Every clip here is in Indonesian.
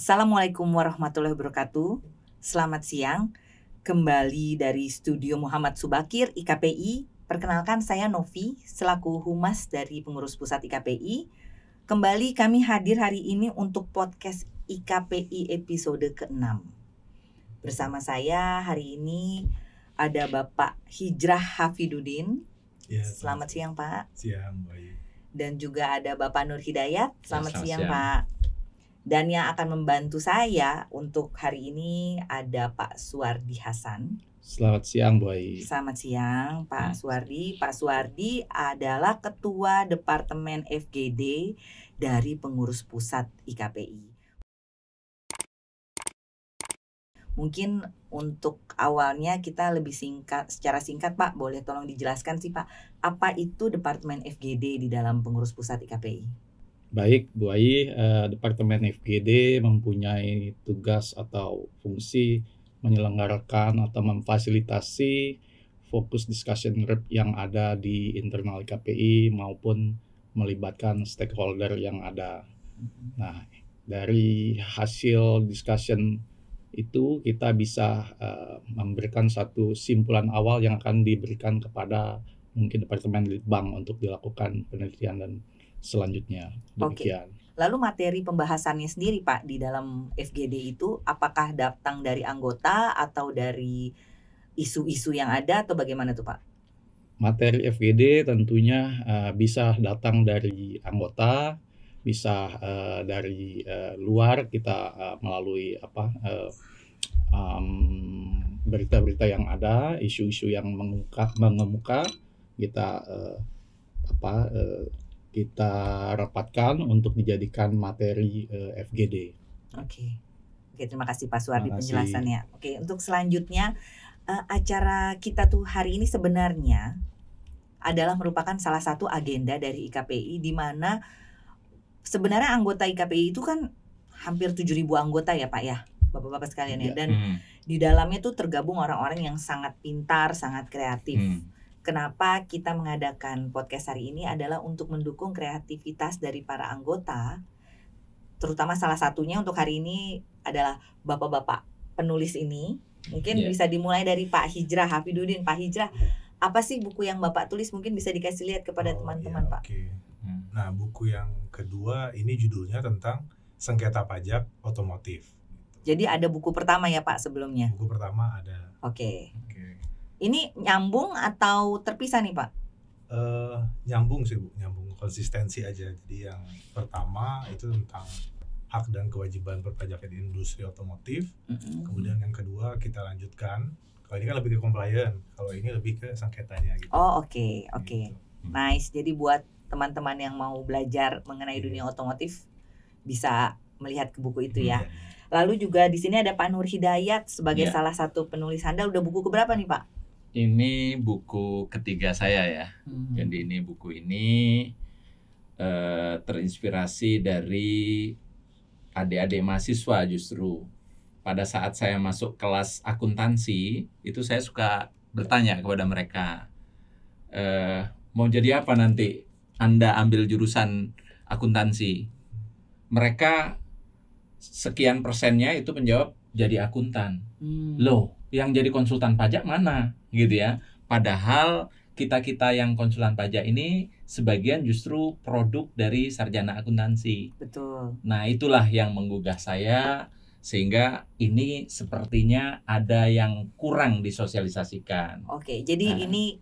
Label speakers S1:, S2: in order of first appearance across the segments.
S1: Assalamualaikum warahmatullahi wabarakatuh. Selamat siang. Kembali dari Studio Muhammad Subakir IKPI. Perkenalkan saya Novi selaku Humas dari Pengurus Pusat IKPI. Kembali kami hadir hari ini untuk podcast IKPI episode ke-6. Bersama saya hari ini ada Bapak Hijrah Hafidudin.
S2: Ya,
S1: Selamat siang Pak.
S2: Siang, baik.
S1: Dan juga ada Bapak Nur Hidayat. Selamat siang
S3: siang.
S1: Pak. Dan yang akan membantu saya untuk hari ini ada Pak Suwardi Hasan.
S3: Selamat siang, Bu Ai.
S1: Selamat siang Pak Suwardi. Pak Suwardi adalah Ketua Departemen FGD dari Pengurus Pusat IKPI. Mungkin untuk awalnya kita lebih secara singkat Pak, boleh tolong dijelaskan sih Pak, apa itu Departemen FGD di dalam Pengurus Pusat IKPI?
S3: Baik, Bu Ai, Departemen FGD mempunyai tugas atau fungsi menyelenggarakan atau memfasilitasi fokus discussion group yang ada di internal IKPI maupun melibatkan stakeholder yang ada. Nah, dari hasil discussion itu kita bisa memberikan satu simpulan awal yang akan diberikan kepada mungkin Departemen Litbang untuk dilakukan penelitian dan selanjutnya. Demikian.
S1: Lalu materi pembahasannya sendiri Pak di dalam FGD itu apakah datang dari anggota atau dari isu-isu yang ada atau bagaimana tuh Pak?
S3: Materi FGD tentunya bisa datang dari anggota, bisa dari luar kita melalui berita-berita yang ada, isu-isu yang mengemuka kita kita rapatkan untuk dijadikan materi FGD.
S1: Oke, terima kasih Pak Suwardi penjelasannya. Oke, untuk selanjutnya acara kita tuh hari ini sebenarnya adalah merupakan salah satu agenda dari IKPI di mana sebenarnya anggota IKPI itu kan hampir 7.000 anggota ya Pak ya, Bapak-bapak sekalian ya. Dan di dalamnya tuh tergabung orang-orang yang sangat pintar, sangat kreatif. Kenapa kita mengadakan podcast hari ini adalah untuk mendukung kreativitas dari para anggota, terutama salah satunya untuk hari ini adalah bapak-bapak penulis ini. Mungkin bisa dimulai dari Pak Hijrah Hafidudin. Pak Hijrah, apa sih buku yang Bapak tulis? Mungkin bisa dikasih lihat kepada teman-teman Pak.
S2: Oke. Nah, buku yang kedua ini judulnya tentang sengketa pajak otomotif.
S1: Jadi ada buku pertama ya Pak sebelumnya?
S2: Buku pertama ada.
S1: Oke. Ini nyambung atau terpisah nih Pak?
S2: Nyambung sih Bu, nyambung, konsistensi aja. Jadi yang pertama itu tentang hak dan kewajiban perpajakan industri otomotif. Kemudian yang kedua kita lanjutkan. Kalau ini kan lebih ke compliant, kalau ini lebih ke sengketanya gitu.
S1: Oh oke. Nice. Jadi buat teman-teman yang mau belajar mengenai dunia otomotif bisa melihat ke buku itu ya. Lalu juga di sini ada Pak Nur Hidayat sebagai salah satu penulis handal. Udah buku keberapa nih Pak?
S4: Ini buku ketiga saya ya. Jadi ini buku ini terinspirasi dari adik-adik mahasiswa justru. Pada saat saya masuk kelas akuntansi, itu saya suka bertanya kepada mereka, mau jadi apa nanti Anda ambil jurusan akuntansi? Mereka sekian persennya itu menjawab jadi akuntan. Loh, yang jadi konsultan pajak mana? Gitu ya. Padahal kita-kita yang konsultan pajak ini sebagian justru produk dari sarjana akuntansi.
S1: Betul.
S4: Nah, itulah yang menggugah saya sehingga ini sepertinya ada yang kurang disosialisasikan.
S1: Oke, jadi ini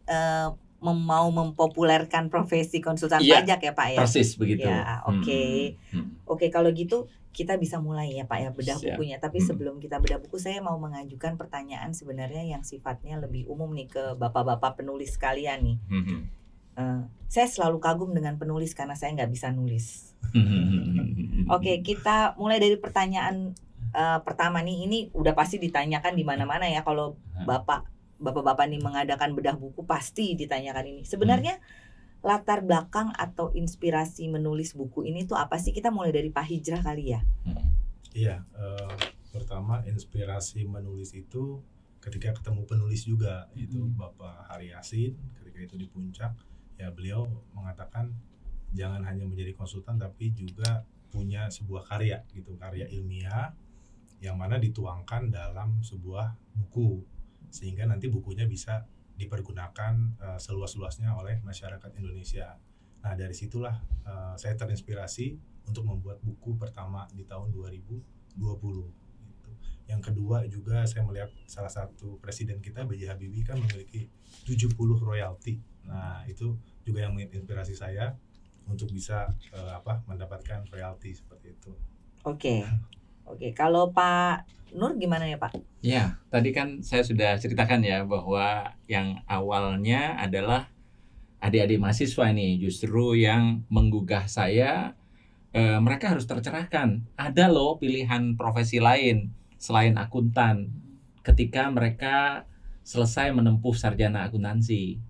S1: mau mempopulerkan profesi konsultan pajak ya Pak ya?
S4: Persis begitu.
S1: Ya, oke. Oke, kalau gitu kita bisa mulai ya Pak ya bedah bukunya. Tapi sebelum kita bedah buku, saya mau mengajukan pertanyaan sebenarnya yang sifatnya lebih umum nih ke bapak-bapak penulis sekalian nih. Saya selalu kagum dengan penulis karena saya nggak bisa nulis. Oke, kita mulai dari pertanyaan pertama nih. Ini udah pasti ditanyakan di mana-mana ya kalau bapak-bapak nih mengadakan bedah buku pasti ditanyakan ini. Sebenarnya latar belakang atau inspirasi menulis buku ini tuh apa sih? Kita mulai dari Pak Hijrah kali ya.
S2: Iya, pertama inspirasi menulis itu ketika ketemu penulis juga, itu Bapak Hari Yasin. Ketika itu di Puncak, ya beliau mengatakan jangan hanya menjadi konsultan tapi juga punya sebuah karya gitu, karya ilmiah yang mana dituangkan dalam sebuah buku, sehingga nanti bukunya bisa dipergunakan seluas-luasnya oleh masyarakat Indonesia. Nah, dari situlah saya terinspirasi untuk membuat buku pertama di tahun 2020 gitu. Yang kedua juga saya melihat salah satu presiden kita, B.J. Habibie, kan memiliki 70 royalti. Nah, itu juga yang menginspirasi saya untuk bisa mendapatkan royalti seperti itu.
S1: Oke. Kalau Pak Nur gimana ya Pak?
S4: Ya, tadi kan saya sudah ceritakan ya bahwa yang awalnya adalah adik-adik mahasiswa nih justru yang menggugah saya. Mereka harus tercerahkan. Ada loh pilihan profesi lain selain akuntan ketika mereka selesai menempuh sarjana akuntansi.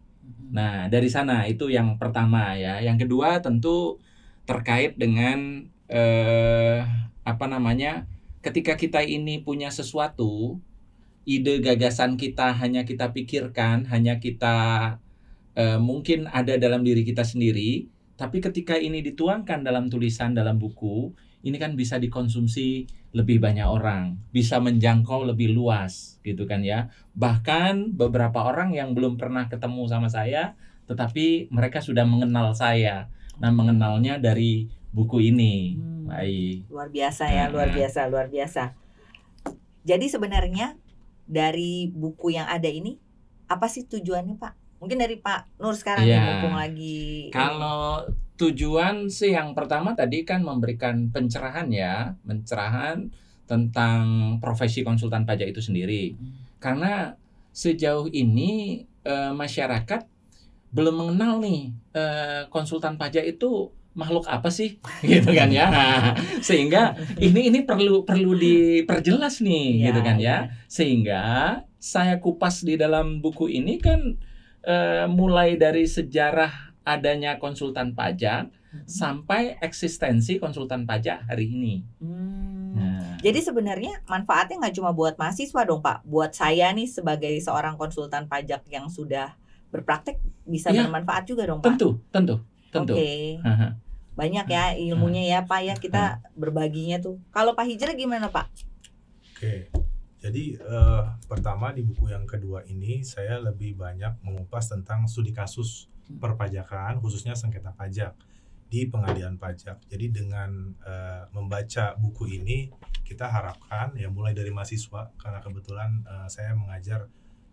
S4: Nah, dari sana itu yang pertama ya. Yang kedua tentu terkait dengan ketika kita ini punya sesuatu, ide gagasan kita hanya kita pikirkan, hanya kita mungkin ada dalam diri kita sendiri, tapi ketika ini dituangkan dalam tulisan, dalam buku, ini kan bisa dikonsumsi lebih banyak orang, bisa menjangkau lebih luas gitu kan ya. Bahkan beberapa orang yang belum pernah ketemu sama saya, tetapi mereka sudah mengenal saya. Nah, mengenalnya dari buku ini. Baik.
S1: Luar biasa ya, luar biasa. Jadi sebenarnya dari buku yang ada ini, apa sih tujuannya Pak? Mungkin dari Pak Nur sekarang nih, mumpung lagi.
S4: Kalau tujuan sih yang pertama tadi kan memberikan pencerahan tentang profesi konsultan pajak itu sendiri. Karena sejauh ini masyarakat belum mengenal nih konsultan pajak itu makhluk apa sih, gitu kan ya. Sehingga ini perlu diperjelas nih, gitu kan ya. Sehingga saya kupas di dalam buku ini kan mulai dari sejarah adanya konsultan pajak sampai eksistensi konsultan pajak hari ini.
S1: Nah. Jadi sebenarnya manfaatnya nggak cuma buat mahasiswa dong Pak, buat saya nih sebagai seorang konsultan pajak yang sudah berpraktek bisa bermanfaat juga dong Pak.
S4: Tentu.
S1: Oke. Banyak ya ilmunya ya Pak ya, kita berbaginya tuh. Kalau Pak Hijrah gimana Pak?
S2: Oke. Jadi pertama di buku yang kedua ini saya lebih banyak mengupas tentang studi kasus perpajakan, khususnya sengketa pajak di pengadilan pajak. Jadi dengan membaca buku ini kita harapkan ya mulai dari mahasiswa, karena kebetulan saya mengajar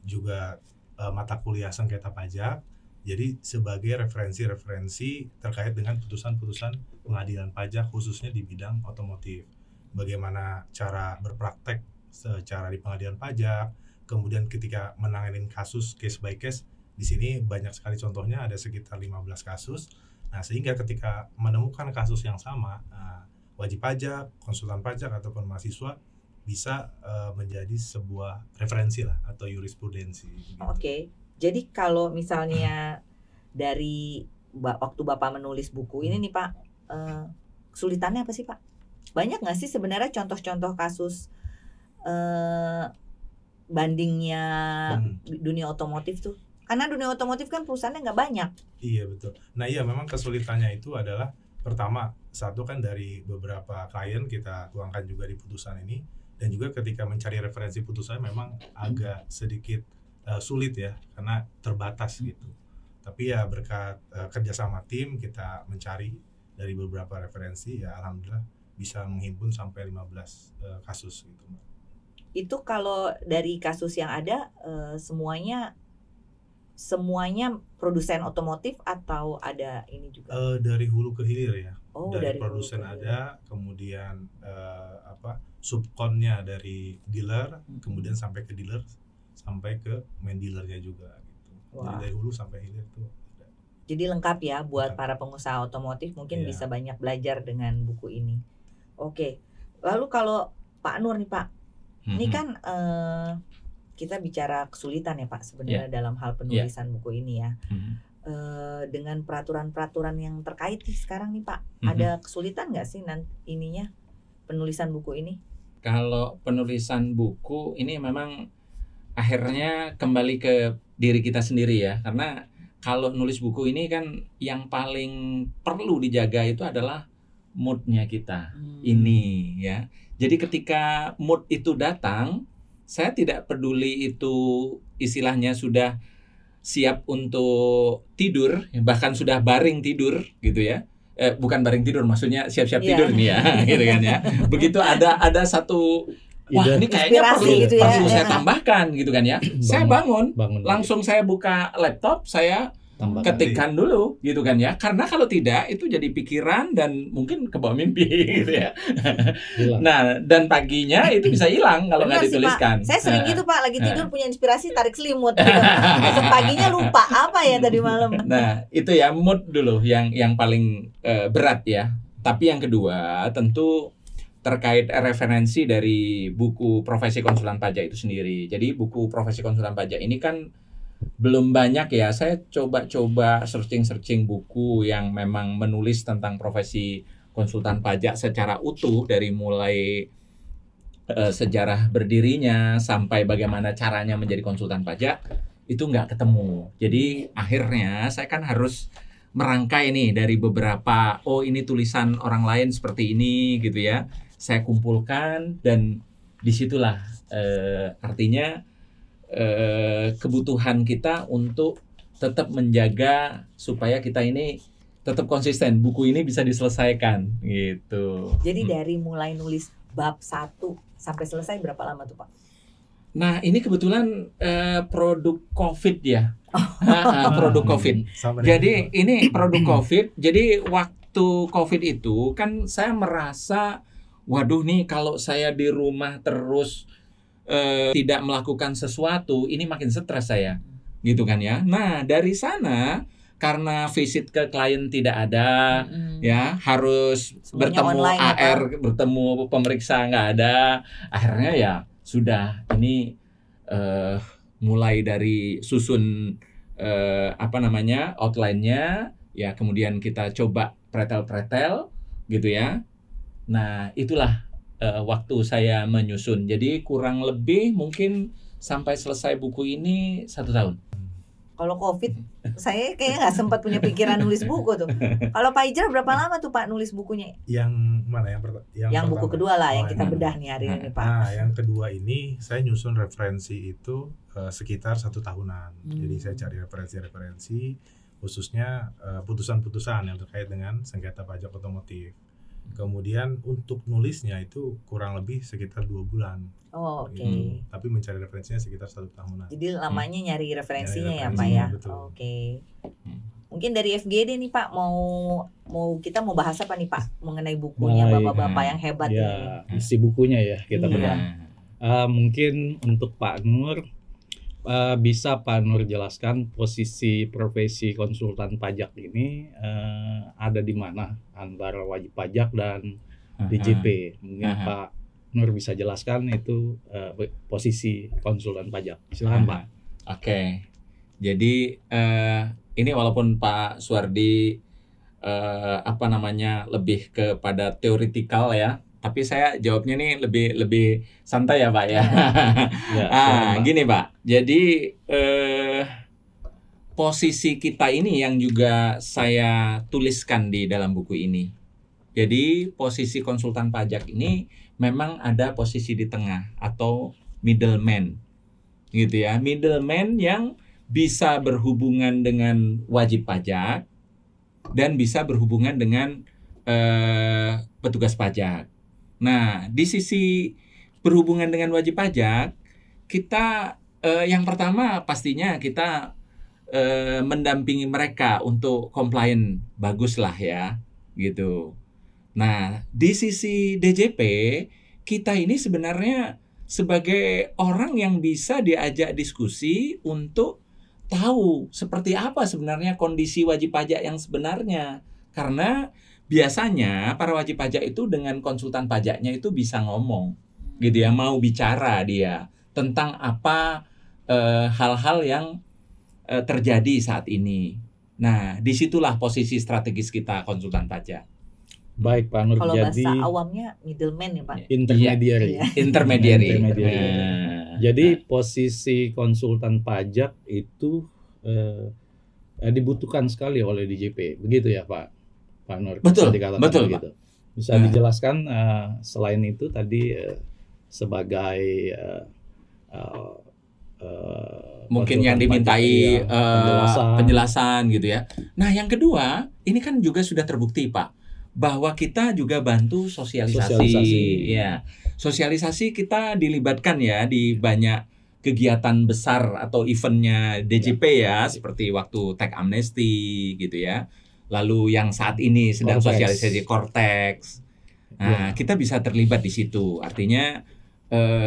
S2: juga mata kuliah sengketa pajak. Jadi sebagai referensi terkait dengan putusan-putusan pengadilan pajak khususnya di bidang otomotif. Bagaimana cara berpraktek secara di pengadilan pajak, kemudian ketika menangani kasus case by case, di sini banyak sekali contohnya, ada sekitar 15 kasus. Nah, sehingga ketika menemukan kasus yang sama, wajib pajak, konsultan pajak ataupun mahasiswa bisa menjadi sebuah referensi lah atau jurisprudensi. Gitu.
S1: Oke. Jadi kalau misalnya dari waktu Bapak menulis buku ini nih Pak, kesulitannya apa sih Pak? Banyak nggak sih sebenarnya contoh-contoh kasus bandingnya dunia otomotif tuh? Karena dunia otomotif kan perusahaannya nggak banyak.
S2: Iya betul. Nah iya memang kesulitannya itu adalah pertama, satu kan dari beberapa klien kita tuangkan juga di putusan ini, dan juga ketika mencari referensi putusan memang agak sedikit sulit ya, karena terbatas gitu. Tapi ya berkat kerjasama tim kita mencari dari beberapa referensi, ya alhamdulillah bisa menghimpun sampai 15 kasus gitu.
S1: Itu kalau dari kasus yang ada semuanya produsen otomotif atau ada ini juga?
S2: Dari hulu ke hilir ya. Dari produsen
S1: ada,
S2: kemudian subkonnya dari dealer, kemudian sampai ke dealer, sampai ke main dealernya juga gitu. Jadi dari hulu sampai hilir tuh ada.
S1: Jadi lengkap ya buat para pengusaha otomotif, mungkin bisa banyak belajar dengan buku ini. Oke. Lalu kalau Pak Nur nih Pak, ini kan kita bicara kesulitan ya Pak sebenarnya dalam hal penulisan buku ini ya. Dengan peraturan-peraturan yang terkait nih sekarang nih Pak, ada kesulitan nggak sih ininya penulisan buku ini?
S4: Kalau penulisan buku ini memang akhirnya kembali ke diri kita sendiri ya, karena kalau nulis buku ini kan yang paling perlu dijaga itu adalah moodnya kita ini ya. Jadi ketika mood itu datang, saya tidak peduli itu istilahnya sudah siap untuk tidur, bahkan sudah baring tidur gitu ya. Bukan baring tidur, maksudnya siap-siap tidur nih ya, gitu kan ya. Begitu ada satu, wah ini kayaknya perlu
S1: gitu ya.
S4: saya tambahkan gitu kan ya. Saya bangun langsung saya buka laptop, saya ketikkan dulu gitu kan ya, karena kalau tidak itu jadi pikiran dan mungkin kebawa mimpi gitu ya. Nah dan paginya itu bisa hilang kalau nggak dituliskan.
S1: Pak. Saya sering gitu Pak, lagi tidur punya inspirasi tarik selimut gitu. Besok paginya lupa apa ya tadi malam.
S4: Nah itu ya mood dulu yang paling berat ya. Tapi yang kedua tentu terkait referensi dari buku Profesi Konsultan Pajak itu sendiri. Jadi buku Profesi Konsultan Pajak ini kan belum banyak ya. Saya coba searching buku yang memang menulis tentang profesi konsultan pajak secara utuh dari mulai sejarah berdirinya sampai bagaimana caranya menjadi konsultan pajak, itu nggak ketemu. Jadi akhirnya saya kan harus merangkai nih dari beberapa, oh ini tulisan orang lain seperti ini gitu ya. Saya kumpulkan dan disitulah artinya kebutuhan kita untuk tetap menjaga supaya kita ini tetap konsisten, buku ini bisa diselesaikan gitu.
S1: Jadi dari mulai nulis bab 1 sampai selesai berapa lama tuh Pak?
S4: Nah ini kebetulan produk COVID ya, produk COVID. Jadi ini produk COVID. Jadi waktu COVID itu kan saya merasa, waduh nih kalau saya di rumah terus tidak melakukan sesuatu, ini makin stres saya, gitu kan ya. Nah dari sana karena visit ke klien tidak ada, ya harus semuanya bertemu AR, bertemu pemeriksa nggak ada, akhirnya ya sudah ini mulai dari susun outline-nya, ya kemudian kita coba pretel gitu ya. Nah itulah waktu saya menyusun. Jadi kurang lebih mungkin sampai selesai buku ini 1 tahun.
S1: Kalau COVID, saya kayaknya nggak sempat punya pikiran nulis buku tuh. Kalau Pak Ijal berapa lama tuh Pak nulis bukunya?
S2: Yang mana? Yang
S1: buku kedua lah, yang kita bedah nih hari ini Pak.
S2: Nah, yang kedua ini saya nyusun referensi itu sekitar 1 tahunan. Jadi saya cari referensi khususnya putusan-putusan yang terkait dengan sengketa pajak otomotif. Kemudian untuk nulisnya itu kurang lebih sekitar 2 bulan.
S1: Oh oke.
S2: Tapi mencari referensinya sekitar 1 tahunan.
S1: Jadi lamanya nyari referensinya ya Pak ya. Oke. Mungkin dari FGD nih Pak kita mau bahas apa nih Pak mengenai bukunya bapak-bapak yang hebat
S3: ya, ini. Isi bukunya ya kita bedah. Mungkin untuk Pak Nur bisa Pak Nur jelaskan posisi profesi konsultan pajak ini ada di mana antara wajib pajak dan DJP. Mungkin Pak Nur bisa jelaskan itu posisi konsultan pajak. Silakan Pak.
S4: Oke. Jadi ini walaupun Pak Suwardi lebih kepada teoritikal ya, tapi saya jawabnya nih lebih santai ya Pak ya. Gini Pak. Jadi posisi kita ini yang juga saya tuliskan di dalam buku ini. Jadi posisi konsultan pajak ini memang ada posisi di tengah atau middleman, gitu ya. Middleman yang bisa berhubungan dengan wajib pajak dan bisa berhubungan dengan petugas pajak. Nah, di sisi berhubungan dengan wajib pajak, kita yang pertama pastinya kita mendampingi mereka untuk compliant bagus lah ya, gitu. Nah, di sisi DJP, kita ini sebenarnya sebagai orang yang bisa diajak diskusi untuk tahu seperti apa sebenarnya kondisi wajib pajak yang sebenarnya. Karena biasanya para wajib pajak itu dengan konsultan pajaknya itu bisa ngomong, gitu ya, mau bicara dia tentang apa hal-hal yang terjadi saat ini. Nah, disitulah posisi strategis kita konsultan pajak.
S3: Baik Pak Nur.
S1: Kalau bahasa awamnya middleman ya Pak.
S3: Intermediary.
S4: Intermediary.
S3: Jadi posisi konsultan pajak itu dibutuhkan sekali oleh DJP, begitu ya Pak Nur?
S4: Betul.
S3: Gitu. Bisa dijelaskan selain itu tadi sebagai
S4: mungkin yang dimintai penjelasan gitu ya. Nah, yang kedua, ini kan juga sudah terbukti Pak, bahwa kita juga bantu sosialisasi. Ya, sosialisasi kita dilibatkan ya di banyak kegiatan besar atau eventnya DJP ya, seperti waktu Tech Amnesty gitu ya. Lalu yang saat ini sedang sosialisasi Cortex. Nah, kita bisa terlibat di situ. Artinya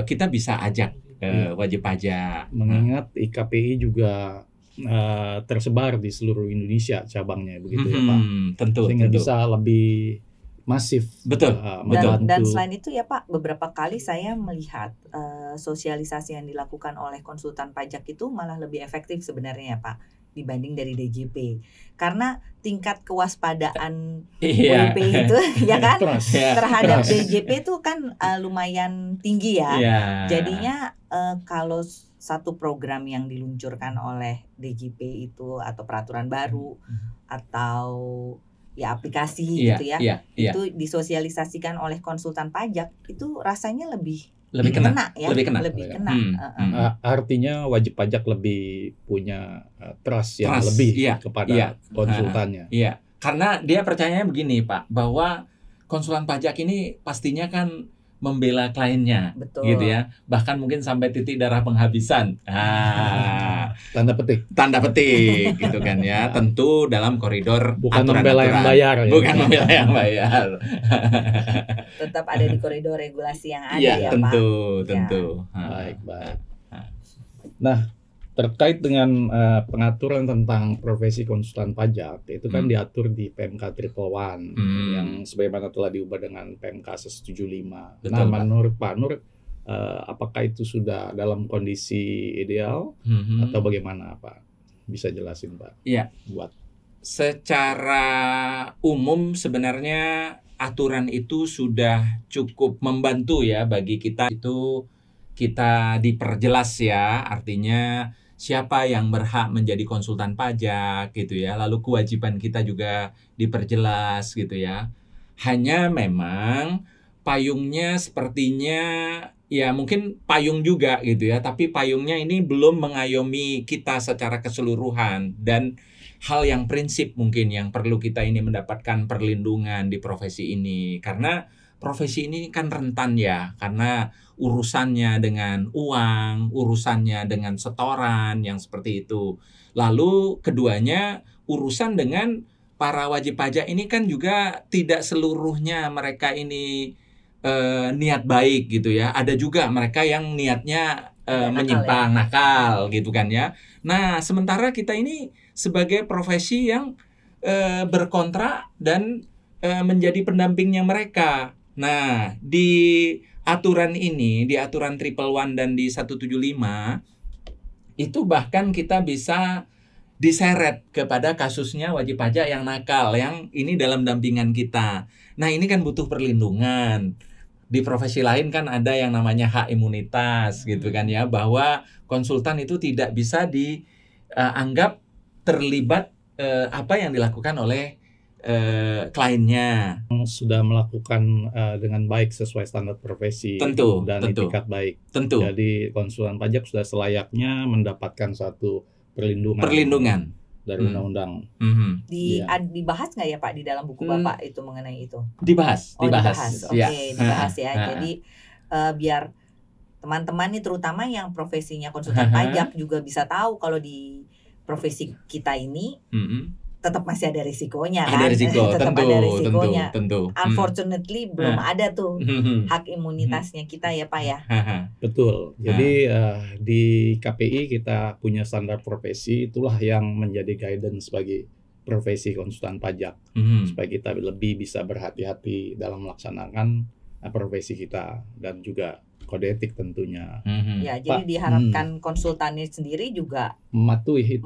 S4: kita bisa ajak wajib pajak.
S3: Mengingat IKPI juga tersebar di seluruh Indonesia cabangnya begitu ya Pak.
S4: Tentu.
S3: Sehingga bisa lebih masif.
S4: Betul.
S1: Dan selain itu ya Pak, beberapa kali saya melihat sosialisasi yang dilakukan oleh konsultan pajak itu malah lebih efektif sebenarnya ya Pak dibanding dari DJP, karena tingkat kewaspadaan WP itu ya kan terhadap DJP itu kan lumayan tinggi ya. Jadinya kalau satu program yang diluncurkan oleh DJP itu atau peraturan baru atau ya aplikasi gitu ya, itu disosialisasikan oleh konsultan pajak, itu rasanya lebih kena.
S3: Artinya wajib pajak lebih punya trust yang lebih kepada konsultannya.
S4: Iya, karena dia percayanya begini Pak, bahwa konsultan pajak ini pastinya kan membela kliennya.
S1: Betul.
S4: Gitu ya. Bahkan mungkin sampai titik darah penghabisan.
S3: Tanda petik
S4: gitu kan ya. Tentu dalam koridor
S3: bukan membela yang bayar ya.
S4: Bukan membela yang bayar.
S1: Tetap ada di koridor regulasi yang ada ya
S4: tentu,
S1: Pak.
S4: Tentu.
S3: Baik. Nah, terkait dengan pengaturan tentang profesi konsultan pajak, itu kan diatur di PMK 111 yang sebagaimana telah diubah dengan PMK 175.
S4: Betul,
S3: nah, menurut Pak Nur, apakah itu sudah dalam kondisi ideal atau bagaimana Pak? Bisa jelasin Pak?
S4: Iya. Secara umum sebenarnya aturan itu sudah cukup membantu ya bagi kita, itu kita diperjelas ya, artinya siapa yang berhak menjadi konsultan pajak gitu ya. Lalu kewajiban kita juga diperjelas gitu ya. Hanya memang payungnya sepertinya ya mungkin payung juga gitu ya, tapi payungnya ini belum mengayomi kita secara keseluruhan. Dan hal yang prinsip mungkin yang perlu kita ini mendapatkan perlindungan di profesi ini, karena profesi ini kan rentan ya, karena urusannya dengan uang, urusannya dengan setoran yang seperti itu. Lalu keduanya urusan dengan para wajib pajak ini kan juga tidak seluruhnya mereka ini niat baik gitu ya. Ada juga mereka yang niatnya menyimpang, nakal gitu kan ya. Nah, sementara kita ini sebagai profesi yang berkontrak dan menjadi pendampingnya mereka. Nah, di aturan ini, di aturan 111 dan di 175, itu bahkan kita bisa diseret kepada kasusnya wajib pajak yang nakal, yang ini dalam dampingan kita. Nah, ini kan butuh perlindungan. Di profesi lain kan ada yang namanya hak imunitas gitu kan ya, bahwa konsultan itu tidak bisa dianggap terlibat apa yang dilakukan oleh kliennya.
S3: Sudah melakukan dengan baik sesuai standar profesi dan etikat baik.
S4: Tentu.
S3: Jadi konsultan pajak sudah selayaknya mendapatkan satu perlindungan dari undang-undang.
S1: Dibahas nggak ya Pak di dalam buku Bapak itu mengenai itu?
S4: Dibahas.
S1: Dibahas ya. Jadi biar teman-teman nih terutama yang profesinya konsultan pajak juga bisa tahu kalau di profesi kita ini tetap masih ada risikonya kan? Tetap ada risikonya.
S4: Tentu.
S1: Unfortunately belum ada tuh hak imunitasnya kita ya Pak ya.
S3: Betul. Jadi di KPI kita punya standar profesi, itulah yang menjadi guidance bagi profesi konsultan pajak supaya kita lebih bisa berhati-hati dalam melaksanakan profesi kita dan juga kode etik tentunya.
S1: Ya, jadi diharapkan konsultannya sendiri juga
S3: mematuhi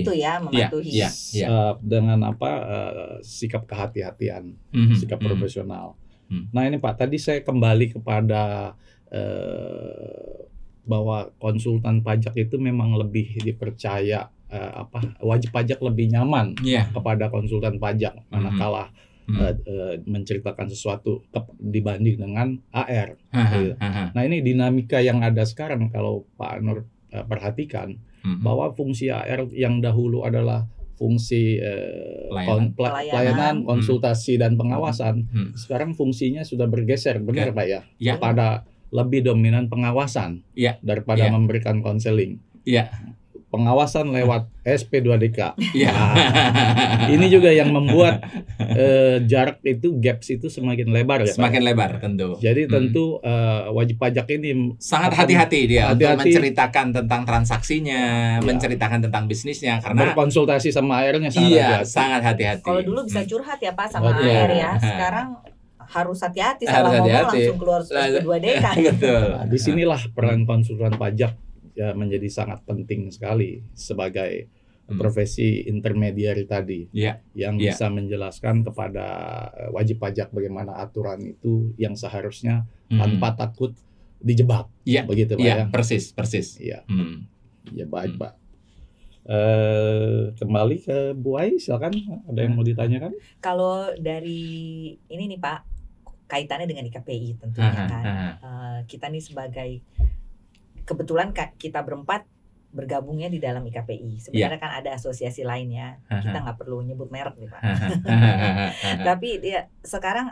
S3: itu
S1: ya,
S3: dengan sikap kehati-hatian, sikap profesional. Nah ini Pak, tadi saya kembali kepada bahwa konsultan pajak itu memang lebih dipercaya, wajib pajak lebih nyaman kepada konsultan pajak, manakala menceritakan sesuatu dibanding dengan AR. Gitu. Nah, ini dinamika yang ada sekarang kalau Pak Nur perhatikan bahwa fungsi AR yang dahulu adalah fungsi pelayanan, konsultasi dan pengawasan, sekarang fungsinya sudah bergeser, benar Pak ya? Pada lebih dominan pengawasan daripada memberikan konseling. Pengawasan lewat SP2DK. Nah, ini juga yang membuat jarak itu, gaps itu semakin lebar ya.
S4: Semakin lebar tentu.
S3: Jadi tentu wajib pajak ini
S4: sangat hati-hati dia untuk menceritakan tentang transaksinya, menceritakan tentang bisnisnya, karena
S3: berkonsultasi sama AR-nya sangat hati-hati.
S4: Sangat hati-hati.
S1: Kalau dulu bisa curhat ya Pak sama AR ya, sekarang harus hati-hati, salah ngomong langsung keluar SP2DK.
S4: Betul.
S3: Nah, disinilah peran konsultan pajak ya menjadi sangat penting sekali sebagai profesi intermediari tadi yang bisa menjelaskan kepada wajib pajak bagaimana aturan itu yang seharusnya tanpa takut dijebak. Begitu Pak ya.
S4: Persis.
S3: Ya baik Pak. Kembali ke Bu Ai, silakan, ada yang mau ditanyakan?
S1: Kalau dari ini nih Pak, kaitannya dengan IKPI tentunya kan. Kita nih sebagai, kebetulan kita berempat bergabungnya di dalam IKPI. Sebenarnya kan ada asosiasi lainnya, kita nggak perlu nyebut merek nih Pak. Tapi sekarang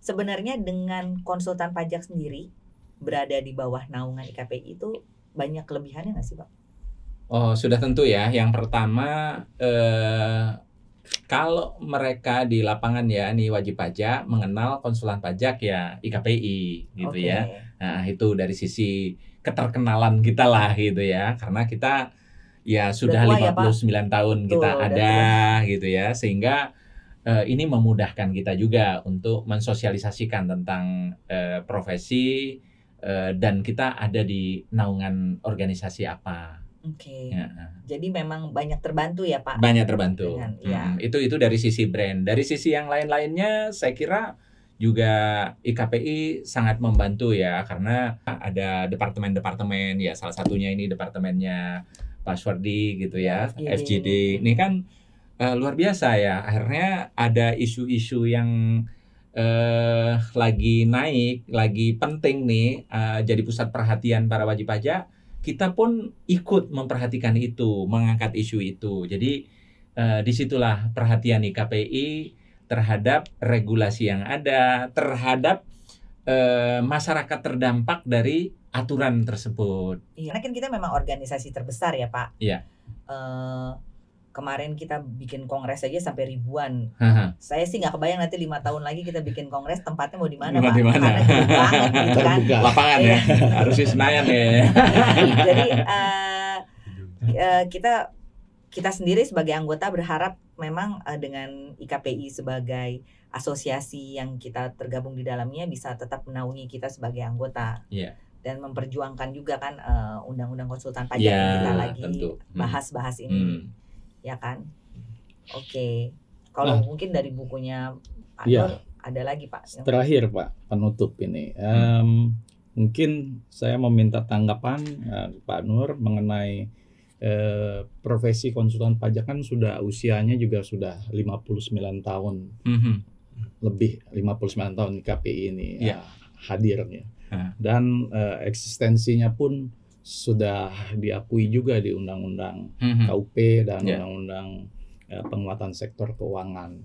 S1: sebenarnya dengan konsultan pajak sendiri berada di bawah naungan IKPI itu banyak kelebihannya nggak sih Pak?
S4: Oh, sudah tentu ya. Yang pertama, kalau mereka di lapangan ya, nih wajib pajak mengenal konsulan pajak ya IKPI gitu ya. Nah, itu dari sisi keterkenalan kita lah gitu ya, karena kita ya sudah 59 tahun kita ada gitu ya, sehingga ini memudahkan kita juga untuk mensosialisasikan tentang profesi dan kita ada di naungan organisasi apa.
S1: Jadi memang banyak terbantu ya Pak.
S4: Banyak terbantu. Itu dari sisi brand. Dari sisi yang lain-lainnya saya kira juga IKPI sangat membantu ya, karena ada departemen-departemen ya, salah satunya ini departemennya Pak Swardi gitu ya, FGD. Ini kan luar biasa ya, akhirnya ada isu-isu yang lagi naik, lagi penting nih, jadi pusat perhatian para wajib pajak. Kita pun ikut memperhatikan itu, mengangkat isu itu. Jadi disitulah perhatian IKPI terhadap regulasi yang ada, terhadap masyarakat terdampak dari aturan tersebut.
S1: Karena kan kita memang organisasi terbesar ya Pak. Kemarin kita bikin kongres aja sampai ribuan. Saya sih nggak kebayang nanti 5 tahun lagi kita bikin kongres, tempatnya mau di mana Pak? Karena jauh banget gitu kan.
S4: Lapangan ya, harus di Senayan ya.
S1: Jadi kita sendiri sebagai anggota berharap memang dengan IKPI sebagai asosiasi yang kita tergabung di dalamnya bisa tetap menaungi kita sebagai anggota. Dan memperjuangkan juga kan undang-undang konsultan pajak yang kita lagi bahas ini. Ya kan? Kalau mungkin dari bukunya Pak Nur ada lagi Pak.
S3: Terakhir Pak, penutup ini. Mungkin saya meminta tanggapan Pak Nur mengenai profesi konsultan pajak kan sudah usianya juga sudah 59 tahun. Lebih 59 tahun KPI ini hadirnya. Dan eksistensinya pun sudah diakui juga di undang-undang KUP dan undang-undang penguatan sektor keuangan.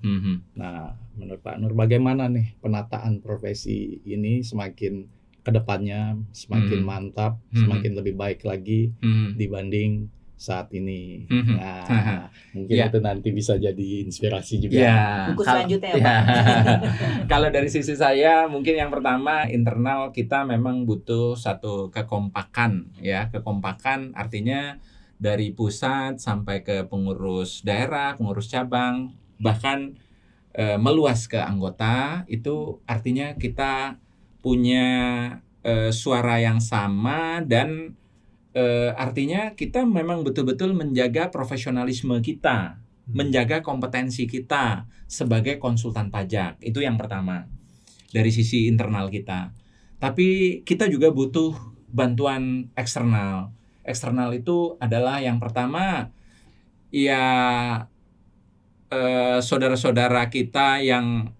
S3: Nah, menurut Pak Nur bagaimana nih penataan profesi ini semakin kedepannya semakin mantap, semakin lebih baik lagi dibanding saat ini. Nah, mungkin itu nanti bisa jadi inspirasi juga.
S1: Buku selanjutnya ya Pak.
S4: Kalau dari sisi saya, mungkin yang pertama internal kita memang butuh satu kekompakan ya. Kekompakan artinya dari pusat sampai ke pengurus daerah, pengurus cabang, bahkan meluas ke anggota. Itu artinya kita punya suara yang sama dan artinya kita memang betul-betul menjaga profesionalisme kita, menjaga kompetensi kita sebagai konsultan pajak. Itu yang pertama dari sisi internal kita. Tapi kita juga butuh bantuan eksternal. Eksternal itu adalah yang pertama ya saudara-saudara kita yang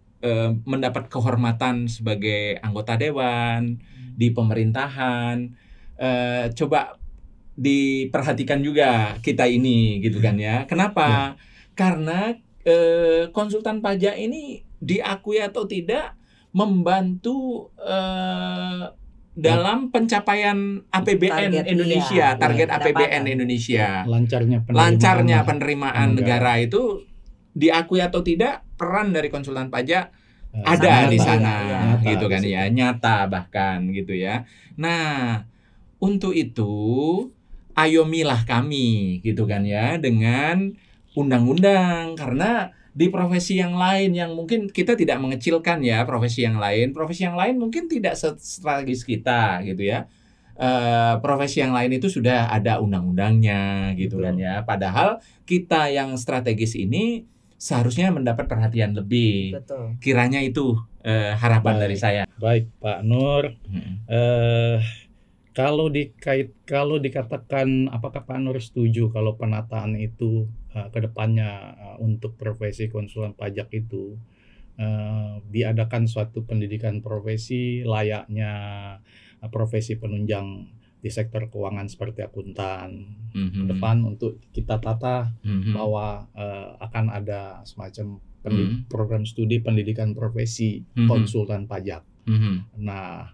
S4: mendapat kehormatan sebagai anggota dewan di pemerintahan, coba diperhatikan juga kita ini gitu kan ya. Kenapa? Karena konsultan pajak ini diakui atau tidak membantu dalam pencapaian APBN
S1: Target,
S4: Indonesia,
S1: iya,
S4: target
S1: iya,
S4: APBN
S1: pendapatan.
S4: Indonesia.
S3: Lancarnya
S4: Penerimaan negara itu diakui atau tidak, peran dari konsultan pajak ada
S3: sangat
S4: di
S3: nyata,
S4: sana
S3: nyata
S4: gitu
S3: di
S4: kan
S3: situ.
S4: ya, nyata bahkan gitu ya. Nah, untuk itu ayomilah kami gitu kan ya dengan undang-undang, karena di profesi yang lain yang mungkin kita tidak mengecilkan ya, profesi yang lain mungkin tidak strategis kita gitu ya. Profesi yang lain itu sudah ada undang-undangnya gitu
S3: Betul.
S4: kan ya. Padahal kita yang strategis ini seharusnya mendapat perhatian lebih.
S1: Betul.
S4: Kiranya itu harapan
S3: Baik.
S4: dari saya.
S3: Baik Pak Nur, kalau dikatakan apakah Pak Nur setuju kalau penataan itu ke depannya untuk profesi konsultan pajak itu diadakan suatu pendidikan profesi layaknya profesi penunjang di sektor keuangan seperti akuntan. Ke depan untuk kita tata bahwa akan ada semacam program studi pendidikan profesi konsultan pajak. Nah,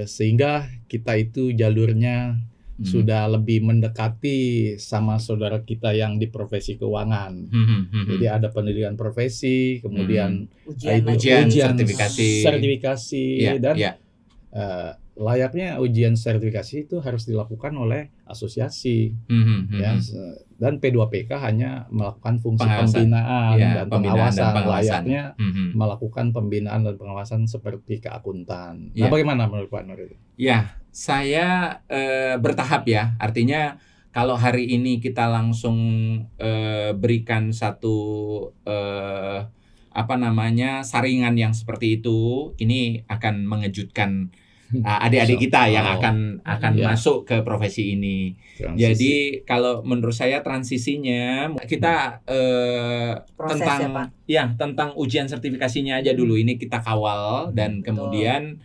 S3: sehingga kita itu jalurnya sudah lebih mendekati sama saudara kita yang di profesi keuangan. Jadi ada pendidikan profesi, kemudian
S1: Ujian
S3: sertifikasi
S4: Ya,
S3: dan
S4: ya.
S3: layaknya ujian sertifikasi itu harus dilakukan oleh asosiasi ya, dan P2PK hanya melakukan fungsi pembinaan
S4: Ya,
S3: dan pengawasan.
S4: pengawasan.
S3: Layaknya melakukan pembinaan dan pengawasan seperti keakuntan.
S4: Ya.
S3: Nah, bagaimana menurut Pak Nur itu?
S4: Ya, saya bertahap ya. Artinya kalau hari ini kita langsung berikan satu saringan yang seperti itu, ini akan mengejutkan adik-adik kita yang akan masuk ke profesi ini.
S3: Transisi.
S4: Jadi kalau menurut saya transisinya kita
S1: Proses
S4: tentang ujian sertifikasinya aja dulu ini kita kawal, dan kemudian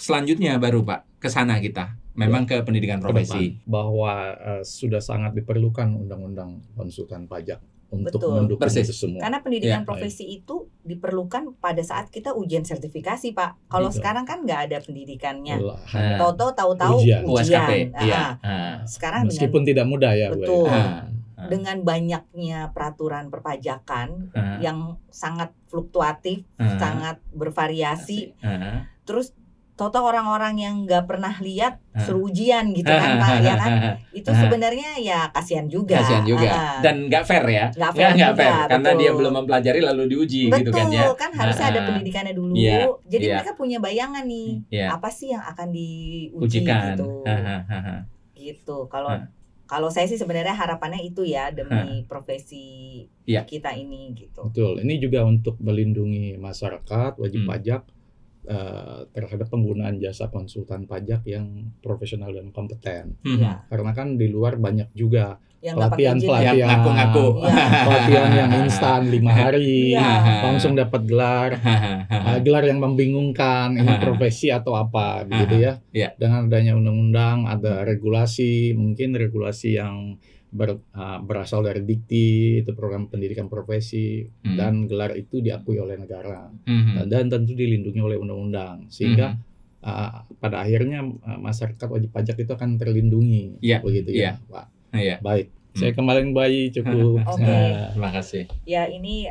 S4: selanjutnya baru Pak ke sana kita memang ke pendidikan profesi.
S3: Bahwa sudah sangat diperlukan undang-undang konsultan pajak untuk
S1: Betul.
S3: mendukung
S4: Persis.
S3: itu semua.
S1: Karena pendidikan
S4: Ya,
S1: profesi itu diperlukan pada saat kita ujian sertifikasi, Pak. Kalau
S3: Betul.
S1: sekarang kan nggak ada pendidikannya.
S3: Hanya
S1: Tahu-tahu
S3: Ujian.
S4: USKP.
S1: ujian.
S4: Iya.
S1: Sekarang
S3: meskipun tidak mudah ya, Bu.
S1: Betul.
S4: Ah.
S1: dengan banyaknya peraturan perpajakan
S4: Ah.
S1: yang sangat fluktuatif,
S4: Ah.
S1: sangat bervariasi,
S4: Ah.
S1: terus toto orang-orang yang nggak pernah lihat
S4: Ah.
S1: suruh ujian gitu kan Pak, ya kan? Itu
S4: Ah.
S1: sebenarnya ya kasihan juga.
S4: Kasihan juga.
S1: Ah.
S4: Dan nggak fair ya.
S1: Nggak fair
S4: Nggak
S1: juga,
S4: karena
S1: betul.
S4: dia belum mempelajari lalu diuji gitu kan ya.
S1: Betul, kan harusnya ada
S4: Ah.
S1: pendidikannya dulu.
S4: Iya,
S1: Jadi
S4: iya.
S1: mereka punya bayangan nih,
S4: Iya.
S1: apa sih yang akan diuji
S4: Ujikan.
S1: gitu. Gitu. Kalau saya sih sebenarnya harapannya itu ya demi profesi
S4: Iya.
S1: kita ini gitu.
S3: Betul. Ini juga untuk melindungi masyarakat wajib pajak terhadap penggunaan jasa konsultan pajak yang profesional dan kompeten.
S1: Iya.
S3: Karena kan di luar banyak juga
S1: Yang nggak pakai izin.
S3: pelatihan
S4: Yang ngaku-ngaku.
S1: Iya.
S3: pelatihan yang instan 5 hari
S1: Iya.
S3: langsung dapat gelar. Gelar yang membingungkan, ini profesi atau apa begitu ya.
S4: Iya.
S3: Dengan adanya undang-undang, ada regulasi, mungkin regulasi yang berasal dari Dikti, itu program pendidikan profesi, dan gelar itu diakui oleh negara, dan tentu dilindungi oleh undang-undang, sehingga pada akhirnya masyarakat wajib pajak itu akan terlindungi, begitu ya, Pak.
S4: Iya.
S3: Baik, saya kembali Bayi cukup.
S1: Oke.
S4: Terima kasih.
S1: Ya ini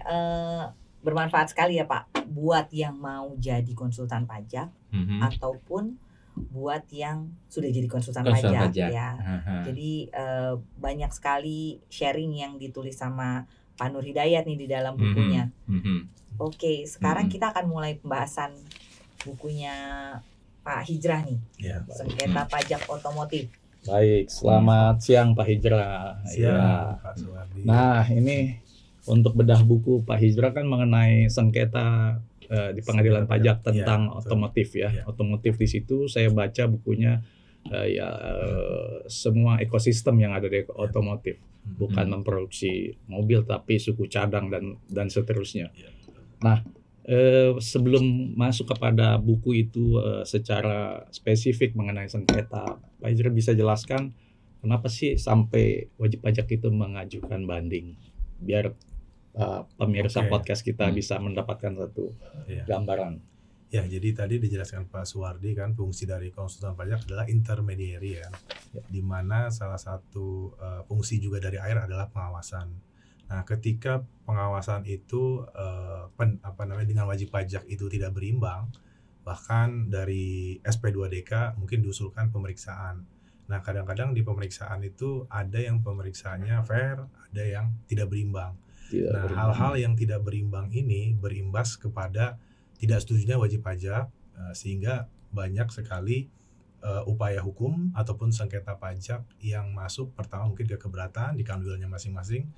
S1: bermanfaat sekali ya Pak buat yang mau jadi konsultan pajak ataupun buat yang sudah jadi konsultan pajak ya. Jadi banyak sekali sharing yang ditulis sama Pak Nur Hidayat nih di dalam bukunya. Oke, sekarang kita akan mulai pembahasan bukunya Pak Hijrah nih.
S2: Ya.
S1: Sengketa pajak otomotif.
S3: Baik, selamat siang Pak Hijrah.
S2: Siang, Pak Suwardi.
S3: Nah, ini untuk bedah buku Pak Hijrah kan mengenai sengketa di pengadilan pajak tentang otomotif ya. Otomotif di situ saya baca bukunya semua ekosistem yang ada di otomotif, bukan memproduksi mobil tapi suku cadang dan seterusnya. Nah, sebelum masuk kepada buku itu secara spesifik mengenai sengketa, Pak Hijrah bisa jelaskan kenapa sih sampai wajib pajak itu mengajukan banding, biar pemirsa podcast kita bisa mendapatkan satu gambaran.
S2: Ya, jadi tadi dijelaskan Pak Suwardi kan, fungsi dari konsultan pajak adalah intermediary ya, di mana salah satu fungsi juga dari AIR adalah pengawasan. Nah, ketika pengawasan itu dengan wajib pajak itu tidak berimbang, bahkan dari SP2DK mungkin diusulkan pemeriksaan. Nah, kadang-kadang di pemeriksaan itu ada yang pemeriksaannya fair, ada yang tidak berimbang. Hal-hal yang tidak berimbang ini berimbas kepada tidak setujunya wajib pajak, sehingga banyak sekali upaya hukum ataupun sengketa pajak yang masuk. Pertama mungkin ke keberatan di kanwilnya masing-masing.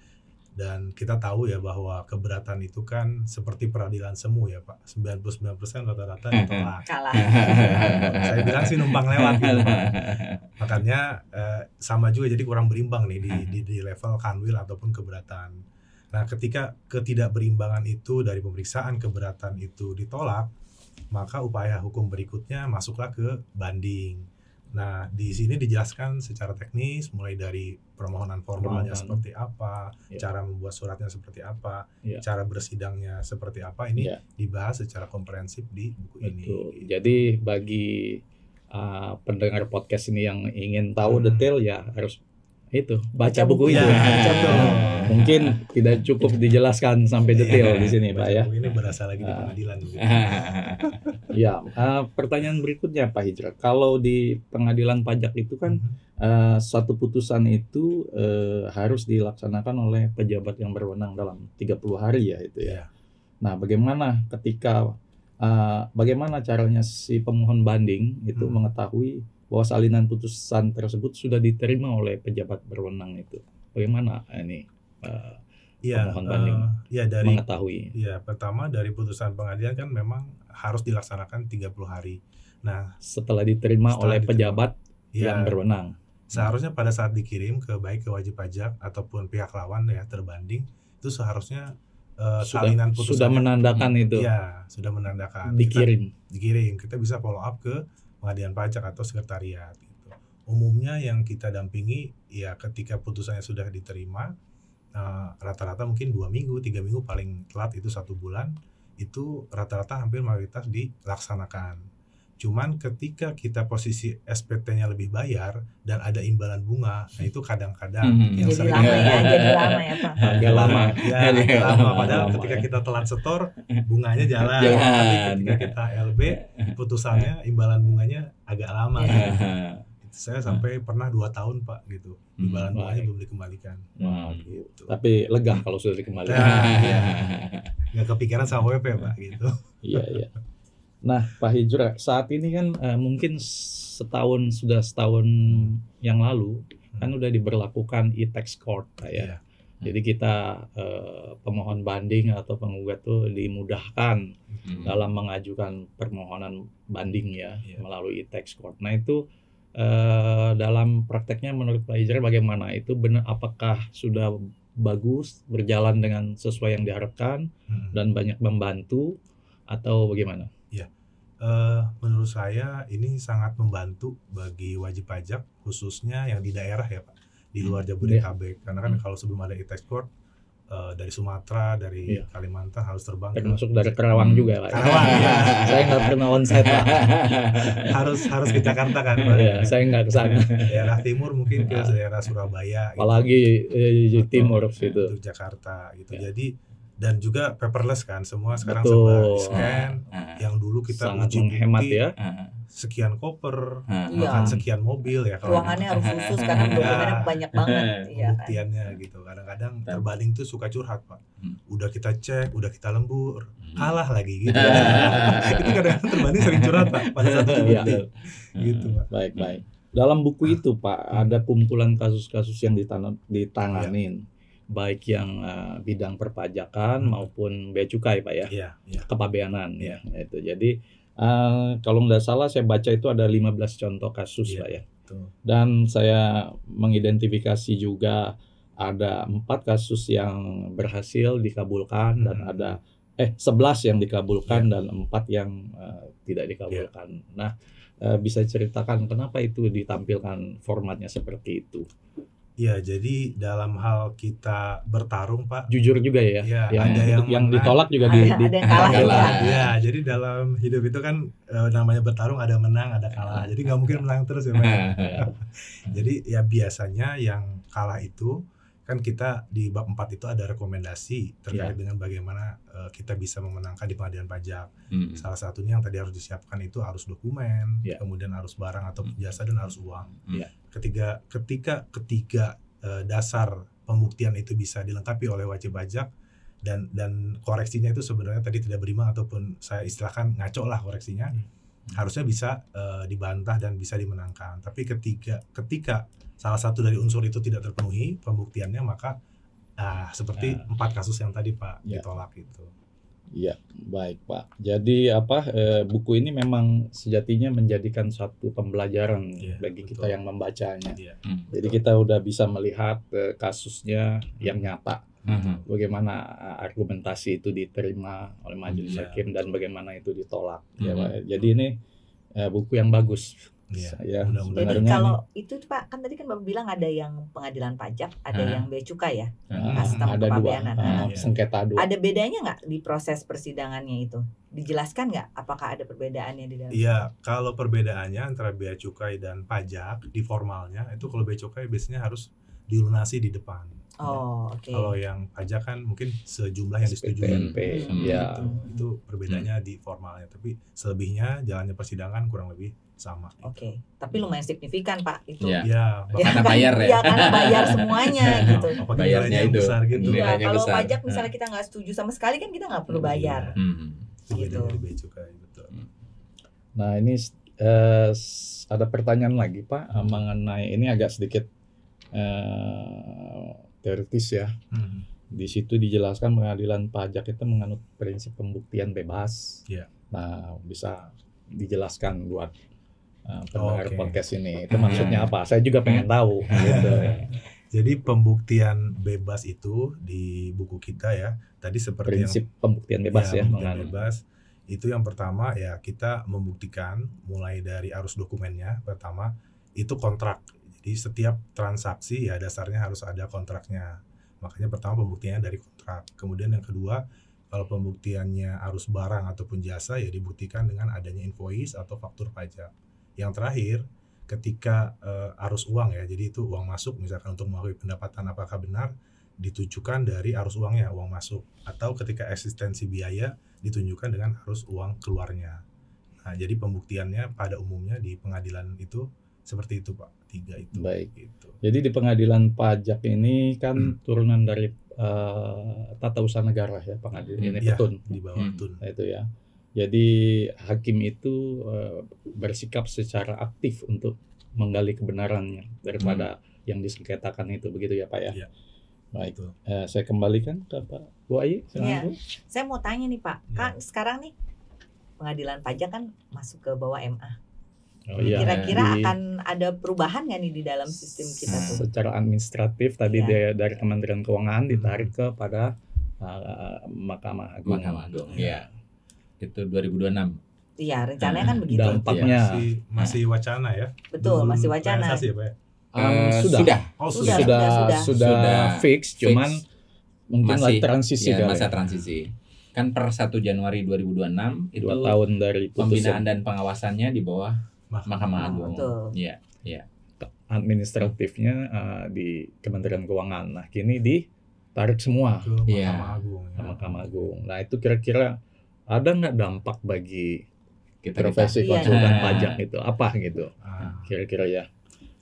S2: Dan kita tahu ya bahwa keberatan itu kan seperti peradilan semu ya Pak, 99% rata-rata ditolak.
S1: Kalah.
S2: Saya bilang sih numpang lewat gitu Pak. Makanya sama juga, jadi kurang berimbang nih di level kanwil ataupun keberatan. Nah, ketika ketidakberimbangan itu dari pemeriksaan keberatan itu ditolak, maka upaya hukum berikutnya masuklah ke banding. Nah, di sini dijelaskan secara teknis mulai dari permohonan formalnya seperti apa, cara membuat suratnya seperti apa, cara bersidangnya seperti apa, ini dibahas secara komprehensif di buku ini.
S3: Gitu. Jadi bagi pendengar podcast ini yang ingin tahu detail ya harus baca buku itu. Mungkin tidak cukup dijelaskan sampai detail di sini Pak ya.
S2: Ini berasa lagi di pengadilan.
S3: Ya, pertanyaan berikutnya Pak Hijrah. Kalau di pengadilan pajak itu kan satu putusan itu harus dilaksanakan oleh pejabat yang berwenang dalam 30 hari ya itu ya. Nah, bagaimana caranya si pemohon banding itu mengetahui bahwa salinan putusan tersebut sudah diterima oleh pejabat berwenang itu? Bagaimana ini pemohon banding mengetahui?
S2: Ya, pertama dari putusan pengadilan kan memang harus dilaksanakan 30 hari. Nah,
S3: setelah diterima oleh pejabat yang berwenang.
S2: Seharusnya pada saat dikirim baik ke wajib pajak ataupun pihak lawan ya terbanding, itu seharusnya salinan putusan
S3: sudah menandakan itu.
S2: Ya, sudah menandakan.
S3: Dikirim.
S2: Kita bisa follow up ke pengadilan pajak atau sekretariat gitu. Umumnya yang kita dampingi ya ketika putusannya sudah diterima, rata-rata mungkin 2 minggu, 3 minggu, paling telat itu 1 bulan, itu rata-rata hampir mayoritas dilaksanakan. Cuman ketika kita posisi SPT-nya lebih bayar dan ada imbalan bunga, nah itu kadang-kadang yang
S1: jadi lama ya Pak.
S3: Agak lama.
S2: Agak lama. Padahal ketika kita telat setor, bunganya jalan. Tapi ketika kita LB, putusannya imbalan bunganya agak lama. Saya sampai pernah 2 tahun Pak gitu, imbalan bunganya belum dikembalikan.
S3: Gitu. Tapi lega kalau sudah dikembalikan.
S2: Nggak kepikiran sama WP Pak gitu.
S3: Iya. Nah, Pak Hijrah, saat ini kan mungkin sudah setahun yang lalu kan udah diberlakukan e-tax court ya. Jadi kita pemohon banding atau penggugat tuh dimudahkan dalam mengajukan permohonan banding ya melalui e-tax court. Nah, itu dalam prakteknya menurut Pak Hijrah bagaimana? Itu benar, apakah sudah bagus, berjalan dengan sesuai yang diharapkan dan banyak membantu atau bagaimana?
S2: Menurut saya ini sangat membantu bagi wajib pajak khususnya yang di daerah ya Pak, di luar Jabodetabek. Karena kan kalau sebelum ada e-tax court dari Sumatera, dari Kalimantan harus terbang
S3: termasuk dari Karawang juga Pak.
S2: Karawang ya.
S3: Saya nggak pernah onsite Pak.
S2: harus ke Jakarta kan Pak.
S3: Ya, saya nggak ke sana.
S2: Daerah timur mungkin ke daerah Surabaya.
S3: Apalagi di timur situ.
S2: Untuk Jakarta gitu. Jadi dan juga paperless kan, semua sekarang
S3: Betul.
S2: serba di scan. Yang dulu kita
S3: sangat
S2: uji
S3: menghemat
S2: bukti,
S3: ya.
S2: Sekian koper,
S1: Iya.
S2: bahkan sekian mobil ya.
S1: Ruangannya harus khusus karena dokumennya banyak banget. Iya kan.
S2: Pembuktiannya gitu. Kadang-kadang terbanding tuh suka curhat Pak. Udah kita cek, udah kita lembur, kalah lagi gitu. Itu kadang-kadang terbanding sering curhat Pak pada saat uji bukti. Gitu Pak.
S3: Baik. Dalam buku itu Pak ada kumpulan kasus-kasus yang ditanganin. Baik yang bidang perpajakan maupun bea cukai Pak ya,
S2: Iya.
S3: kepabeanan ya itu. Jadi Kalau nggak salah saya baca itu ada 15 contoh kasus
S2: Iya,
S3: Pak ya.
S2: betul.
S3: Dan saya mengidentifikasi juga ada 4 kasus yang berhasil dikabulkan dan ada 11 yang dikabulkan dan 4 yang tidak dikabulkan. Nah, bisa ceritakan kenapa itu ditampilkan formatnya seperti itu?
S2: Ya, jadi dalam hal kita bertarung, Pak.
S3: Jujur juga ya.
S2: Ya,
S3: yang
S2: ada yang
S3: ditolak juga
S1: ada yang kalah
S4: juga.
S2: Ya, jadi dalam hidup itu kan namanya bertarung, ada menang, ada kalah. Jadi nggak mungkin menang terus ya, Pak. Jadi ya biasanya yang kalah itu kan kita di bab 4 itu ada rekomendasi terkait dengan bagaimana kita bisa memenangkan di pengadilan pajak. Salah satunya yang tadi harus disiapkan itu arus dokumen, kemudian arus barang atau jasa dan arus uang. Ketika dasar pembuktian itu bisa dilengkapi oleh wajib pajak dan koreksinya itu sebenarnya tadi tidak berimbang ataupun saya istilahkan ngaco lah koreksinya, harusnya bisa dibantah dan bisa dimenangkan. Tapi ketika salah satu dari unsur itu tidak terpenuhi pembuktiannya, maka seperti 4 kasus yang tadi Pak ditolak itu.
S3: Iya, baik Pak. Jadi buku ini memang sejatinya menjadikan satu pembelajaran bagi kita yang membacanya. Jadi kita udah bisa melihat kasusnya yang nyata. Bagaimana argumentasi itu diterima oleh majelis hakim dan bagaimana itu ditolak. Ya, Pak. Jadi ini buku yang bagus.
S2: Ya,
S1: jadi kalau itu Pak, kan tadi kan Bapak bilang ada yang pengadilan pajak, ada yang bea cukai ya, custom
S3: ada
S1: kepabeanan.
S3: Sengketa 2.
S1: Ada bedanya nggak di proses persidangannya itu? Dijelaskan nggak? Apakah ada perbedaannya di dalam?
S2: Iya, kalau perbedaannya antara bea cukai dan pajak di formalnya itu, kalau bea cukai biasanya harus dilunasi di depan. Kalau yang pajak kan mungkin sejumlah yang disetujui. Itu perbedaannya di formalnya, tapi selebihnya jalannya persidangan kurang lebih sama.
S1: Tapi lumayan signifikan Pak itu.
S4: Karena bayar ya.
S1: Karena bayar semuanya gitu.
S4: Bayarnya itu
S2: besar gitu.
S1: Kalau pajak misalnya kita nggak setuju sama sekali kan kita nggak perlu bayar.
S2: Gitu. Bea cukai, betul.
S3: Nah ini ada pertanyaan lagi Pak mengenai ini agak sedikit teoritis ya. Di situ dijelaskan pengadilan pajak itu menganut prinsip pembuktian bebas. Nah, bisa dijelaskan buat pendengar podcast ini. Itu maksudnya apa? Saya juga pengen tahu. Gitu.
S2: Jadi pembuktian bebas itu di buku kita ya. Tadi seperti
S3: prinsip pembuktian bebas ya.
S2: Pembuktian bebas itu yang pertama ya, kita membuktikan mulai dari arus dokumennya. Pertama itu kontrak. Jadi setiap transaksi ya dasarnya harus ada kontraknya. Makanya pertama pembuktiannya dari kontrak. Kemudian yang kedua, kalau pembuktiannya arus barang ataupun jasa ya dibuktikan dengan adanya invoice atau faktur pajak. Yang terakhir, ketika arus uang ya, jadi itu uang masuk misalkan untuk mengetahui pendapatan apakah benar, ditujukan dari arus uangnya, uang masuk. Atau ketika eksistensi biaya ditunjukkan dengan arus uang keluarnya. Nah, jadi pembuktiannya pada umumnya di pengadilan itu seperti itu Pak, 3 itu.
S3: Baik.
S2: Gitu.
S3: Jadi di pengadilan pajak ini kan turunan dari tata usaha negara ya, pengadilan ini petun
S2: di bawah petun.
S3: Itu ya. Jadi hakim itu bersikap secara aktif untuk menggali kebenarannya daripada yang disengketakan itu, begitu ya Pak ya. Baik. Saya kembalikan ke Pak Bu Ayi.
S1: Saya mau tanya nih Pak, kan sekarang nih pengadilan pajak kan masuk ke bawah MA. Kira-kira akan ada perubahan nggak nih di dalam sistem kita tuh?
S3: Secara administratif tadi dari Kementerian Keuangan ditarik kepada Mahkamah Agung.
S4: Iya. Itu 2026.
S1: Iya, rencananya kan begitu.
S3: Dampaknya
S2: masih wacana ya.
S1: Betul, masih wacana.
S2: Ya, Pak?
S3: Sudah fix, cuman mungkin
S4: masih
S3: transisi
S4: masa transisi. Kan per 1 Januari 2026 itu
S3: 2 tahun dari
S4: pembinaan dan pengawasannya di bawah Mahkamah Agung. Iya.
S3: Administratifnya di Kementerian Keuangan. Nah, kini ditarik semua
S2: ke Mahkamah Agung.
S3: Mahkamah Agung. Nah, itu kira-kira ada nggak dampak bagi
S4: kita
S3: profesi konsultan pajak itu? Apa gitu? Kira-kira ya?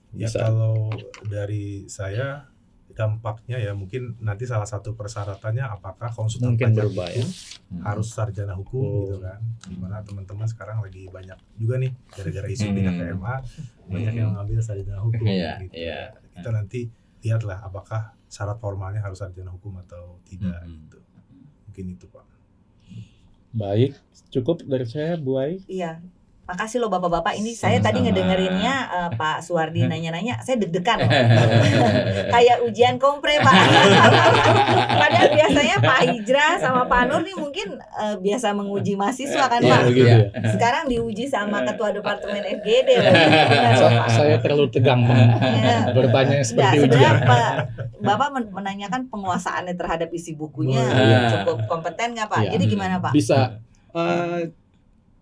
S2: Bisa. Ya kalau dari saya dampaknya ya mungkin nanti salah satu persyaratannya apakah konsultan pajak itu harus sarjana hukum gitu kan. Dimana teman-teman sekarang lagi banyak juga nih gara-gara isu pindah ke MA banyak yang mengambil sarjana hukum gitu. Kita nanti lihatlah apakah syarat formalnya harus sarjana hukum atau tidak gitu. Mungkin itu Pak.
S3: Baik, cukup dari saya, Bu Ai.
S1: Iya. Makasih loh Bapak-bapak, ini saya tadi
S4: Sama-sama.
S1: ngedengerinnya Pak Suwardi nanya-nanya, saya deg-degan loh. Kayak ujian kompre Pak. Padahal biasanya Pak Hijrah sama Pak Nur nih mungkin biasa menguji mahasiswa kan
S3: Iya,
S1: Pak.
S3: begitu ya.
S1: Sekarang diuji sama Ketua Departemen FGD loh. Benar loh, Pak.
S3: Saya terlalu tegang
S1: Ya.
S3: bertanya
S1: Enggak,
S3: seperti
S1: sebenarnya
S3: ujian.
S1: Pak, Bapak menanyakan penguasaannya terhadap isi bukunya
S3: Iya.
S1: cukup kompeten nggak Pak?
S3: Iya.
S1: Jadi gimana Pak?
S3: Bisa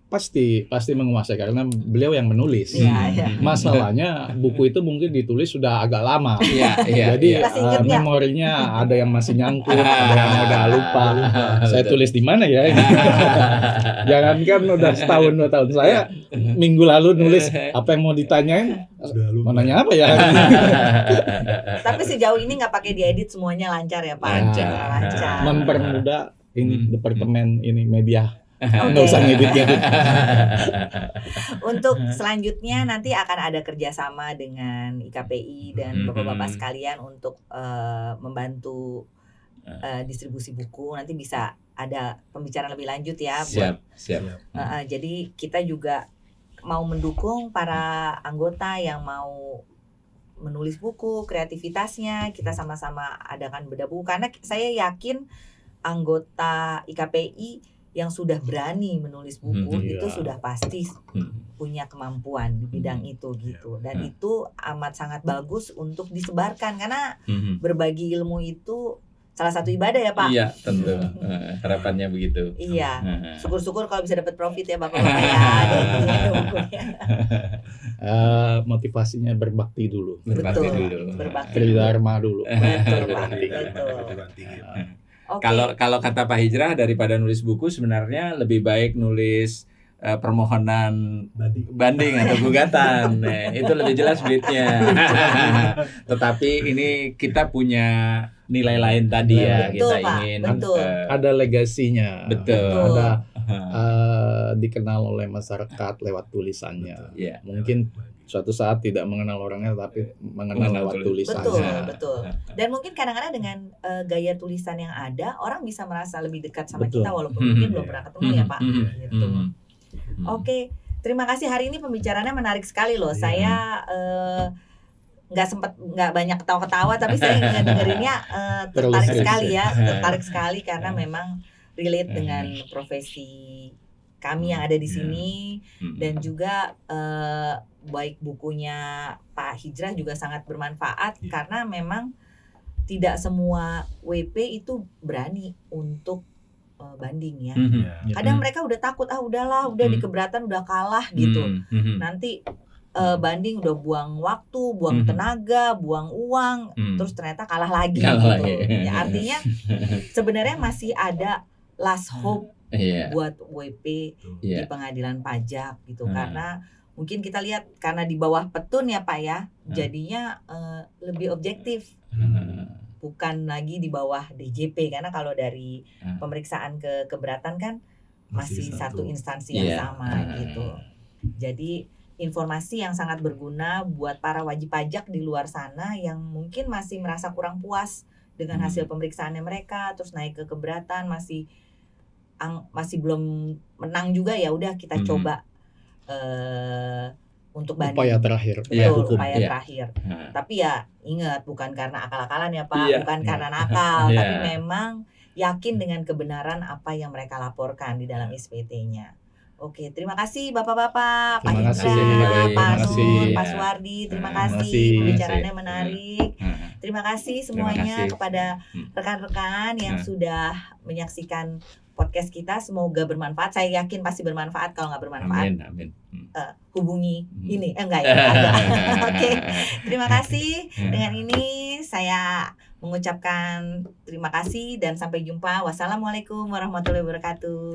S3: pasti menguasai karena beliau yang menulis.
S1: Iya, iya.
S3: Masalahnya buku itu mungkin ditulis sudah agak lama.
S4: Iya, iya.
S3: Jadi
S4: iya.
S1: Masih ingat nggak?
S3: memorinya ada yang masih nyangkut, ada yang udah lupa. Saya tulis di mana ya ini? Jangankan udah setahun 2 tahun, saya minggu lalu nulis apa yang mau ditanyain,
S2: Udah lupa.
S3: mau nanya apa ya?
S1: Tapi sejauh ini nggak pakai diedit, semuanya lancar ya Pak?
S4: Lancar.
S1: Lancar.
S3: Mempermudah ini departemen ini media.
S1: Oke.
S3: Nggak usah ngedit-ngedit.
S1: Untuk selanjutnya nanti akan ada kerjasama dengan IKPI dan bapak-bapak sekalian untuk membantu distribusi buku. Nanti bisa ada pembicaraan lebih lanjut ya.
S4: Siap.
S1: Jadi kita juga mau mendukung para anggota yang mau menulis buku, kreativitasnya kita sama-sama adakan bedah buku, karena saya yakin anggota IKPI yang sudah berani menulis buku itu
S2: Iya.
S1: sudah pasti punya kemampuan di bidang itu gitu, dan itu amat sangat bagus untuk disebarkan karena berbagi ilmu itu salah satu ibadah ya Pak.
S4: Iya, tentu. Harapannya begitu.
S1: Iya, syukur-syukur kalau bisa dapat profit ya Bapak-bapak ya dari bukunya.
S3: Motivasinya berbakti dulu.
S4: Berbakti
S1: Betul,
S4: dulu.
S1: berbakti.
S3: Tridharma dulu.
S1: Betul Pak,
S2: Berbakti.
S1: betul.
S2: Berbakti.
S1: Oke.
S4: Kalau kata Pak Hijrah, daripada nulis buku sebenarnya lebih baik nulis permohonan banding atau gugatan. Nah, itu lebih jelas duitnya. Tetapi ini kita punya nilai lain tadi ya,
S1: Betul,
S4: kita
S1: Pak.
S4: ingin
S1: Betul.
S3: Ada legasinya.
S4: Betul.
S3: Ada dikenal oleh masyarakat lewat tulisannya.
S4: Iya.
S3: Mungkin suatu saat tidak mengenal orangnya tapi mengenal lewat tulisannya.
S1: Betul. Dan mungkin kadang-kadang dengan gaya tulisan yang ada, orang bisa merasa lebih dekat sama
S3: Betul.
S1: kita walaupun mungkin belum pernah ketemu ya Pak. Gitu. Oke, terima kasih, hari ini pembicaraannya menarik sekali loh. Saya nggak banyak ketawa-ketawa, tapi saya ngedengerinnya tertarik
S3: Terus.
S1: sekali ya, tertarik sekali karena memang relate dengan profesi kami yang ada di sini, dan juga baik bukunya Pak Hijrah juga sangat bermanfaat karena memang tidak semua WP itu berani untuk banding ya. Kadang mereka udah takut, udahlah, udah di keberatan udah kalah gitu. Nanti banding udah buang waktu, buang tenaga, buang uang, terus ternyata kalah lagi gitu. Ya, artinya sebenarnya masih ada last hope buat WP di pengadilan pajak gitu, karena mungkin kita lihat karena di bawah petun ya Pak ya, jadinya lebih objektif, bukan lagi di bawah DJP, karena kalau dari pemeriksaan keberatan kan masih satu instansi yang sama gitu. Jadi informasi yang sangat berguna buat para wajib pajak di luar sana yang mungkin masih merasa kurang puas dengan hasil pemeriksaannya mereka, terus naik ke keberatan masih belum menang juga, ya udah kita coba untuk banding.
S3: Upaya terakhir.
S1: Betul, upaya terakhir. Tapi ya ingat, bukan karena akal-akalan ya Pak, bukan karena nakal, tapi memang yakin dengan kebenaran apa yang mereka laporkan di dalam SPT-nya. Oke, terima kasih Bapak-bapak, Pak Hijrah, Pak Nur, Pak Suwardi, terima kasih, pembicaraannya menarik. Terima kasih semuanya kepada rekan-rekan yang sudah menyaksikan podcast kita, semoga bermanfaat. Saya yakin pasti bermanfaat. Kalau nggak bermanfaat,
S4: amin.
S1: Hubungi ini, enggak ya? Oke, terima kasih. Dengan ini saya mengucapkan terima kasih dan sampai jumpa. Wassalamualaikum warahmatullahi wabarakatuh.